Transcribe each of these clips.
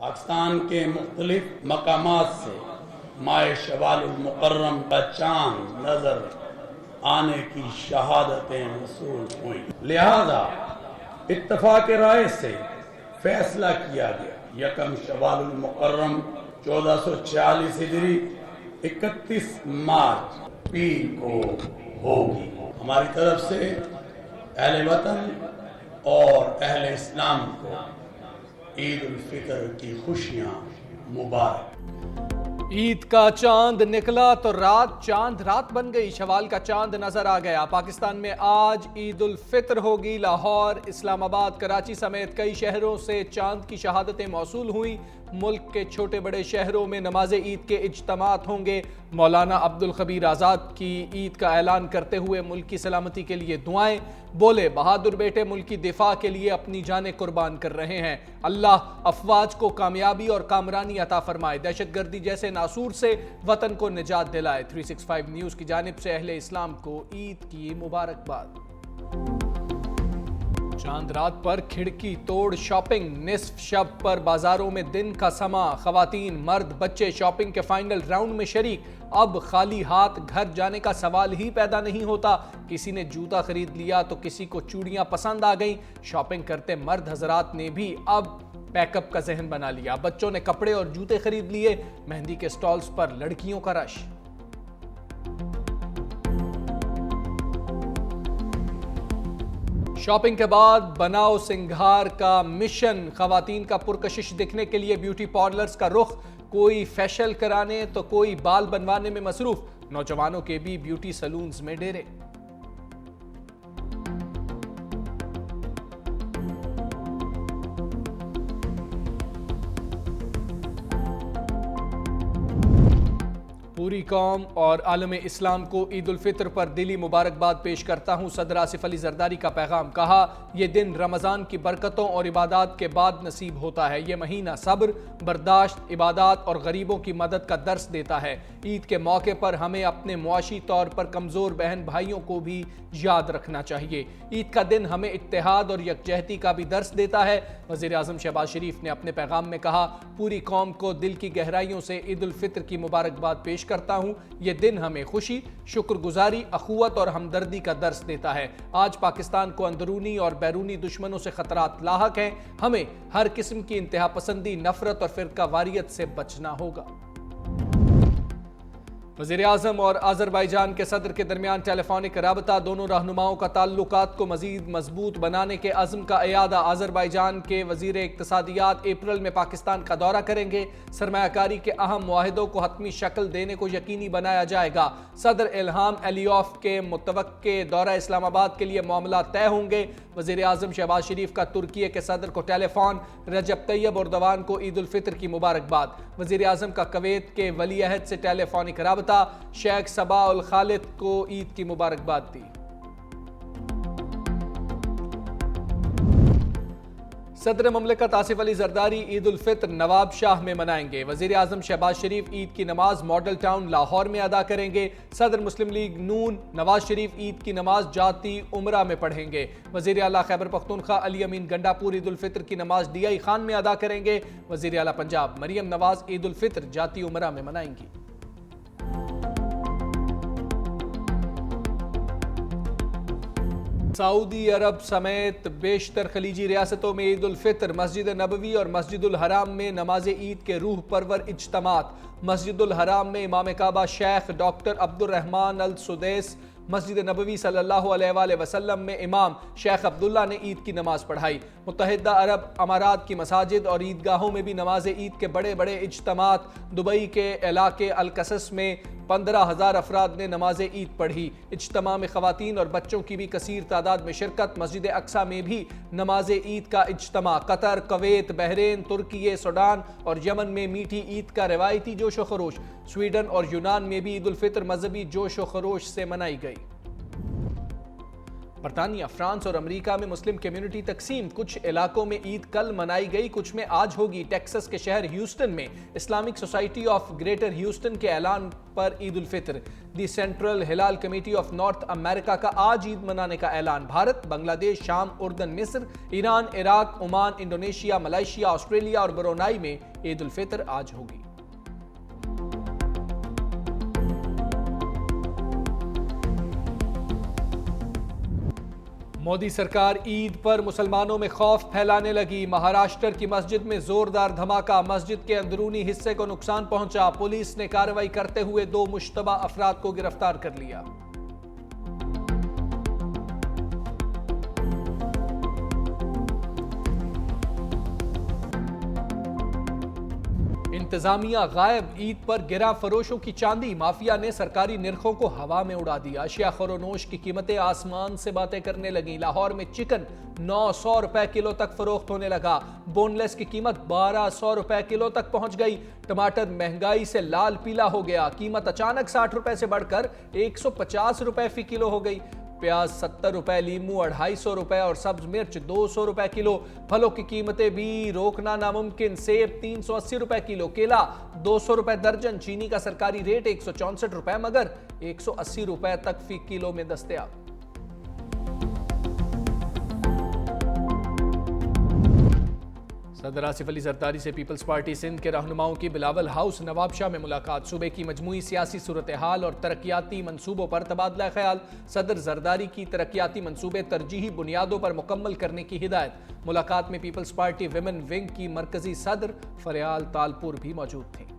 पाकिस्तान के मुख्तलिफ मकामात से माह शवालुल मुकर्रम का चांद नजर आने की शहादतें वसूल हुई। लिहाजा इत्तफाक राय से फैसला किया गया यकम शवालुल मुकर्रम 1446 हिजरी 31 मार्च पीर को होगी। हमारी तरफ से अहले वतन और अहले इस्लाम को ईद उल फितर की खुशियां मुबारक। ईद का चांद निकला तो चांद रात बन गई। शवाल का चांद नजर आ गया। पाकिस्तान में आज ईद उल फितर होगी। लाहौर, इस्लामाबाद, कराची समेत कई शहरों से चांद की शहादतें मौसूल हुई। मुल्क के छोटे बड़े शहरों में नमाज ईद के इज्तमात होंगे। मौलाना अब्दुल खबीर आज़ाद की ईद का ऐलान करते हुए मुल्क की सलामती के लिए दुआएं। बोले, बहादुर बेटे मुल्क की दिफा के लिए अपनी जानें कुर्बान कर रहे हैं। अल्लाह अफवाज को कामयाबी और कामरानी अता फरमाए। दहशतगर्दी जैसे नासूर से वतन को निजात दिलाए। 365 न्यूज़ की जानिब से अहले इस्लाम को ईद की मुबारकबाद। चांद रात पर खिड़की तोड़ शॉपिंग। निस्फ शब पर बाजारों में दिन का समा। खवातीन, मर्द, बच्चे शॉपिंग के फाइनल राउंड में शरीक। अब खाली हाथ घर जाने का सवाल ही पैदा नहीं होता। किसी ने जूता खरीद लिया तो किसी को चूड़ियां पसंद आ गईं। शॉपिंग करते मर्द हजरात ने भी अब पैकअप का जहन बना लिया। बच्चों ने कपड़े और जूते खरीद लिए। मेहंदी के स्टॉल्स पर लड़कियों का रश। शॉपिंग के बाद बनाओ सिंगार का मिशन। खवातीन का पुरकशिश दिखने के लिए ब्यूटी पार्लर्स का रुख। कोई फेशियल कराने तो कोई बाल बनवाने में मसरूफ। नौजवानों के भी ब्यूटी सैलून्स में डेरे। पूरी कौम और आलम इस्लाम को ईद उल फितर पर दिली मुबारकबाद पेश करता हूँ। सदर आसिफ अली जरदारी का पैगाम। कहा, यह दिन रमज़ान की बरकतों और इबादत के बाद नसीब होता है। यह महीना सब्र, बर्दाश्त, इबादत और गरीबों की मदद का दर्स देता है। ईद के मौके पर हमें अपने मुआशी तौर पर कमज़ोर बहन भाइयों को भी याद रखना चाहिए। ईद का दिन हमें इत्तेहाद और यकजहती का भी दर्स देता है। वज़ीर आज़म शहबाज शरीफ ने अपने पैगाम में कहा, पूरी कौम को दिल की गहराइयों से ईद उल फितर की मुबारकबाद पेश करता हूँ। यह दिन हमें खुशी, शुक्रगुजारी, अखुवत और हमदर्दी का दर्स देता है। आज पाकिस्तान को अंदरूनी और बैरूनी दुश्मनों से खतरात लाहक हैं। हमें हर किस्म की इंतहा पसंदी, नफरत और फिरका वारियत से बचना होगा। वज़ीर आज़म और अज़रबैजान के सदर के दरमियान टेलीफोनिक राबता। दोनों रहनुमाओं का ताल्लुकात को मज़ीद मजबूत बनाने के अज़्म का इयादा। अज़रबैजान के वज़ीर इक़्तिसादियात अप्रैल में पाकिस्तान का दौरा करेंगे। सरमायाकारी के अहम मुआहिदों को हतमी शक्ल देने को यकीनी बनाया जाएगा। सदर इल्हाम अलियोफ के मुतवक्के दौरा इस्लामाबाद के लिए मामला तय होंगे। वज़ीर आज़म शहबाज शरीफ का तुर्की के सदर को टेलीफोन। रजब तैयब एर्दोगान को ईद उल फितर की मुबारकबाद। वज़ीर आज़म का कुवैत के वली अहद से टेलीफोनिक राबता। शेख सबा उल खालिद को ईद की मुबारकबाद दी। सदर ममलिकत आसिफ अली जरदारी ईद उल फितर नवाब शाह में मनाएंगे। वज़ीर आज़म शहबाज शरीफ ईद की नमाज मॉडल टाउन लाहौर में अदा करेंगे। सदर मुस्लिम लीग नून नवाज शरीफ ईद की नमाज जाती उमरा में पढ़ेंगे। वज़ीर आला खैबर पख्तूनख्वा अली अमीन गंडापुर ईद उल फितर की नमाज DI खान में अदा करेंगे। वज़ीर आला पंजाब मरियम नवाज ईद उल फितर जाती उमरा में मनाएंगी। सऊदी अरब समेत बेशतर खलीजी रियासतों में ईद उल फितर। मस्जिद नबवी और मस्जिदुल हराम में नमाज ईद के रूह परवर इज्तमात। मस्जिदुल हराम में इमाम काबा शेख डॉक्टर अब्दुर्रहमान अल सुदैस। मस्जिद नबवी सल्लल्लाहु अलैहि वसल्लम में इमाम शेख अब्दुल्ला ने ईद की नमाज पढ़ाई। मुत्तहिदा अरब अमारात की मसाजिद और ईदगाहों में भी नमाज ईद के बड़े बड़े इज्तमात। दुबई के इलाके अलकसस में 15,000 अफराद ने नमाज ईद पढ़ी। इज्तमा में खवातीन और बच्चों की भी कसीर तादाद में शिरकत। मस्जिद अक्सा में भी नमाज ईद का इज्तमा। कतर, कुवैत, बहरीन, तुर्की, सूडान और यमन में मीठी ईद का रिवायती जोश व खरोश। स्वीडन और यूनान में भी ईद उल फितर मजहबी जोश व खरोश से मनाई गई। बरतानिया, फ्रांस और अमेरिका में मुस्लिम कम्युनिटी तकसीम। कुछ इलाकों में ईद कल मनाई गई, कुछ में आज होगी। टेक्सास के शहर ह्यूस्टन में Islamic society of greater Houston के ऐलान पर Eid ul Fitr. The central Hilal committee of North America का आज ईद मनाने का ऐलान। भारत, बांग्लादेश, शाम, उर्दन, मिस्र, Iran, Iraq, Oman, Indonesia, Malaysia, Australia और ब्रुनाई में ईद उल फित्र आज होगी। मोदी सरकार ईद पर मुसलमानों में खौफ फैलाने लगी। महाराष्ट्र की मस्जिद में जोरदार धमाका, मस्जिद के अंदरूनी हिस्से को नुकसान पहुंचा। पुलिस ने कार्रवाई करते हुए 2 मुश्तबा अफराद को गिरफ्तार कर लिया। इंतजामिया गायब, ईद पर गिरा फरोशों की चांदी। माफिया ने सरकारी निरखों को हवा में उड़ा दिया। अशिया खरोनोश की कीमतें आसमान से बातें करने लगी। लाहौर में चिकन 900 रुपए किलो तक फरोख्त होने लगा। बोनलेस की कीमत 1200 रुपए किलो तक पहुंच गई। टमाटर महंगाई से लाल पीला हो गया। कीमत अचानक 60 रुपए से बढ़कर 150 रुपए फी किलो हो गई। प्याज 70 रुपए, लीमू 250 रुपए और सब्ज मिर्च 200 रुपए किलो। फलों की कीमतें भी रोकना नामुमकिन। सेब 380 रुपए किलो, केला 200 रुपए दर्जन। चीनी का सरकारी रेट 164 रुपए मगर 180 रुपए तक फी किलो में दस्तयाब। सदर आसिफ अली जरदारी से पीपल्स पार्टी सिंध के रहनुमाओं की बिलावल हाउस नवाबशाह में मुलाकात। सूबे की मजमूई सियासी सूरत हाल और तरक्याती मंसूबों पर तबादला ख्याल। सदर जरदारी की तरक्याती मंसूबे तरजीही बुनियादों पर मुकम्मल करने की हिदायत। मुलाकात में पीपल्स पार्टी विमेन विंग की मरकजी सदर फरियाल तालपुर भी मौजूद थी।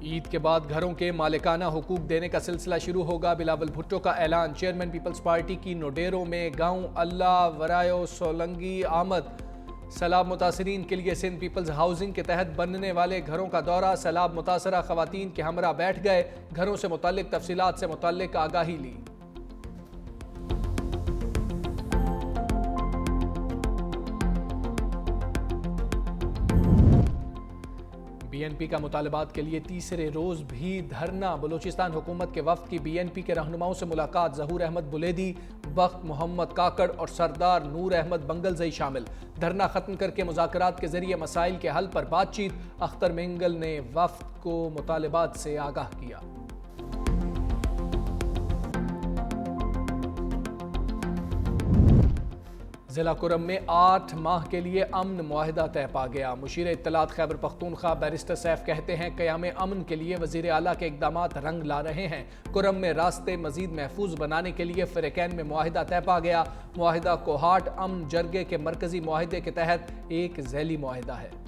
ईद के बाद घरों के मालिकाना हुकूक देने का सिलसिला शुरू होगा। बिलावल भुट्टो का ऐलान। चेयरमैन पीपल्स पार्टी की नोडेरों में गांव अल्लाह वरायो सोलंगी आमद। सैलाब मुतासरीन के लिए सिंध पीपल्स हाउसिंग के तहत बनने वाले घरों का दौरा। सैलाब मुतासरा खवातीन के हमरा बैठ गए, घरों से मुताल्लिक तफसीलात से मुताल्लिक आगाही ली। बीएनपी का मुतालबात के लिए तीसरे रोज भी धरना। बलूचिस्तान हुकूमत के वफ्द की बीएनपी के रहनुमाओं से मुलाकात। जहूर अहमद बुलेदी, बख्त मोहम्मद काकड़ और सरदार नूर अहमद बंगलजई शामिल। धरना खत्म करके मुज़ाकरात के जरिए मसाइल के हल पर बातचीत। अख्तर मेंगल ने वफ्द को मुतालबात से आगाह किया। जिला कुरम में 8 माह के लिए अमन मुआहिदा तय पा गया। मुशीर इत्तलात खैबर पख्तूनख्वा बैरिस्टर सैफ कहते हैं क़याम अमन के लिए वज़ीर आला के इक़दामात रंग ला रहे हैं। कुरम में रास्ते मज़ीद महफूज बनाने के लिए फ़िरक़ैन में मुआहिदा तय पा गया। मुआहिदा कोहाट अमन जरगे के मरकज़ी मुआहिदे के तहत एक ज़ैली मुआहिदा है।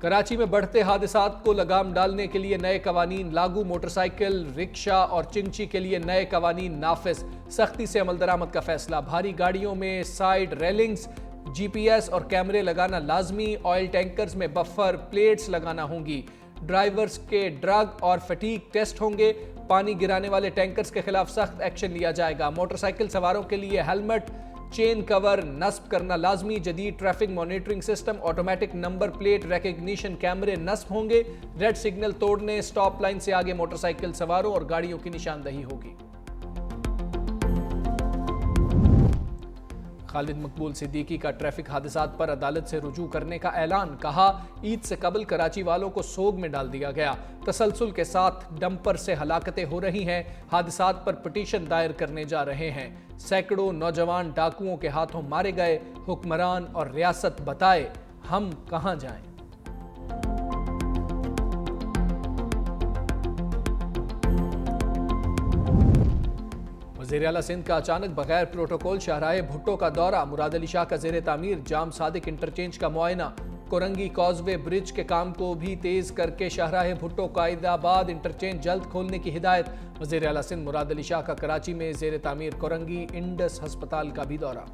कराची में बढ़ते हादसात को लगाम डालने के लिए नए कवानीन लागू। मोटरसाइकिल, रिक्शा और चिंची के लिए नए कवानीन नाफिज। सख्ती से अमल दरामद का फैसला। भारी गाड़ियों में साइड रेलिंग्स, जीपीएस और कैमरे लगाना लाजमी। ऑयल टैंकर्स में बफर प्लेट्स लगाना होंगी। ड्राइवर्स के ड्रग और फटीग टेस्ट होंगे। पानी गिराने वाले टैंकर्स के खिलाफ सख्त एक्शन लिया जाएगा। मोटरसाइकिल सवारों के लिए हेलमेट, चेन कवर नस्ब करना लाजमी। जदीद traffic monitoring system, automatic number plate recognition कैमरे नस्ब होंगे। रेड सिग्नल तोड़ने, स्टॉप लाइन से आगे मोटरसाइकिल सवारों और गाड़ियों की निशानदही होगी। खालिद मकबूल सिद्दीकी का ट्रैफिक हादसात पर अदालत से रुजू करने का ऐलान। कहा, ईद से कबल कराची वालों को सोग में डाल दिया गया। तसलसल के साथ डंपर से हलाकतें हो रही हैं। हादसात पर पिटीशन दायर करने जा रहे हैं। सैकड़ों नौजवान डाकुओं के हाथों मारे गए। हुक्मरान और रियासत बताए हम कहां जाएं। वज़ीर आला सिंध का अचानक बगैर प्रोटोकॉल शाहराह भुट्टो का दौरा। मुराद अली शाह का ज़ेर तामीर जाम सादिक इंटरचेंज का मुआयना। कोरंगी कॉजवे ब्रिज के काम को भी तेज करके शाहराह भुट्टो कायदाबाद इंटरचेंज जल्द खोलने की हिदायत। वज़ीर आला सिंध मुराद अली शाह का कराची में ज़ेर तामीर कोरंगी इंडस अस्पताल का भी दौरा।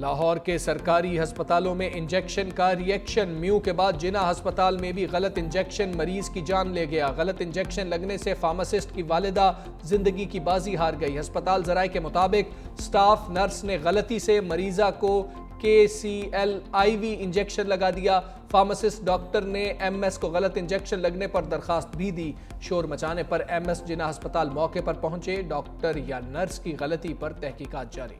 लाहौर के सरकारी अस्पतालों में इंजेक्शन का रिएक्शन। म्यू के बाद जिना अस्पताल में भी गलत इंजेक्शन मरीज की जान ले गया। गलत इंजेक्शन लगने से फार्मासिस्ट की वालिदा जिंदगी की बाजी हार गई। अस्पताल जराये के मुताबिक स्टाफ नर्स ने गलती से मरीजा को KCL IV इंजेक्शन लगा दिया। फार्मासिस्ट डॉक्टर ने MS को गलत इंजेक्शन लगने पर दरखास्त भी दी। शोर मचाने पर MS जिना अस्पताल मौके पर पहुंचे। डॉक्टर या नर्स की गलती पर तहकीकात जारी।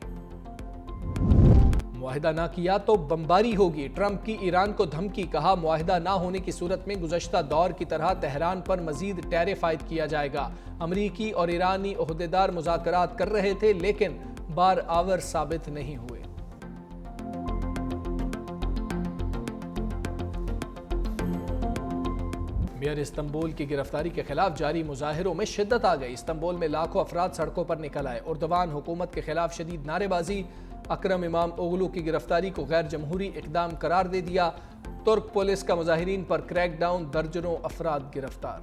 मुआहिदा ना किया तो बमबारी होगी। ट्रंप की ईरान को धमकी। कहा मुआहिदा ना होने की सूरत में गुज़श्ता दौर की तरह तेहरान पर मजीद टैरिफ आयद किया जाएगा। अमरीकी और ईरानी ओहदेदार मुज़ाकरात कर रहे थे लेकिन बार आवर साबित नहीं हुए। मेयर इस्तंबुल की गिरफ्तारी के खिलाफ जारी मुजाहिरों में शिद्दत आ गई। इस्तंबुल में लाखों अफराद सड़कों पर निकल आए। उर्दवान हुकूमत के खिलाफ शदीद नारेबाजी। अकरम इमाम ओगलू की गिरफ्तारी को गैर जमहूरी इकदाम करार दे दिया। तुर्क पुलिस का मुजाहिरीन पर क्रैकडाउन। दर्जनों अफराद गिरफ्तार।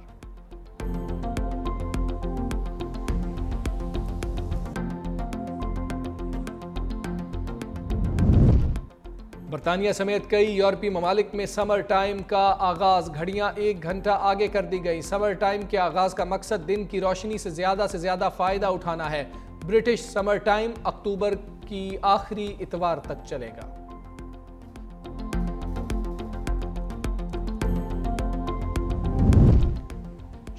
बरतानिया समेत कई यूरोपीय ममालिक में समर टाइम का आगाज। घड़ियां 1 घंटा आगे कर दी गई। समर टाइम के आगाज का मकसद दिन की रोशनी से ज्यादा फायदा उठाना है। ब्रिटिश समर टाइम अक्टूबर की आखिरी इतवार तक चलेगा।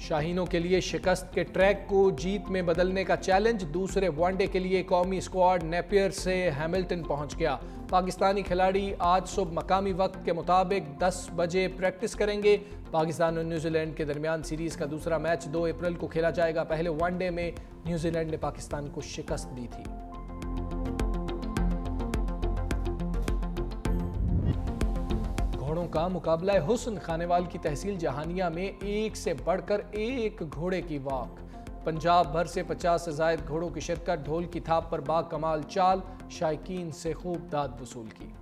शाहीनों के लिए शिकस्त के ट्रैक को जीत में बदलने का चैलेंज। दूसरे वनडे के लिए कौमी स्क्वाड नेपियर से हैमिल्टन पहुंच गया। पाकिस्तानी खिलाड़ी आज सुबह मकामी वक्त के मुताबिक 10 बजे प्रैक्टिस करेंगे। पाकिस्तान और न्यूजीलैंड के दरमियान सीरीज का दूसरा मैच 2 अप्रैल को खेला जाएगा। पहले वनडे में न्यूजीलैंड ने पाकिस्तान को शिकस्त दी थी। घोड़ों का मुकाबला हुस्न। खानेवाल की तहसील जहानिया में एक से बढ़कर एक घोड़े की वाक। पंजाब भर से 50 से जायद घोड़ों की शिरकत। ढोल की थाप पर बाकमाल चाल। शायकीन से खूब दाद वसूल की।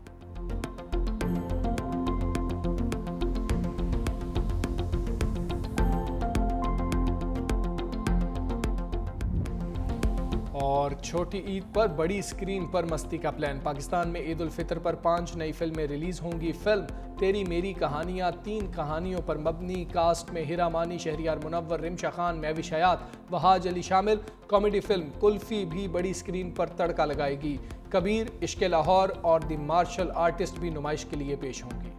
और छोटी ईद पर बड़ी स्क्रीन पर मस्ती का प्लान। पाकिस्तान में ईद उल फितर पर 5 नई फिल्में रिलीज होंगी। फिल्म तेरी मेरी कहानियां 3 कहानियों पर मबनी। कास्ट में हिरा मानी, शहरियार मुनव्वर, रिमशा खान, महविश हयात, वहाज अली शामिल। कॉमेडी फिल्म कुल्फी भी बड़ी स्क्रीन पर तड़का लगाएगी। कबीर, इश्क लाहौर और द मार्शल आर्टिस्ट भी नुमाइश के लिए पेश होंगी।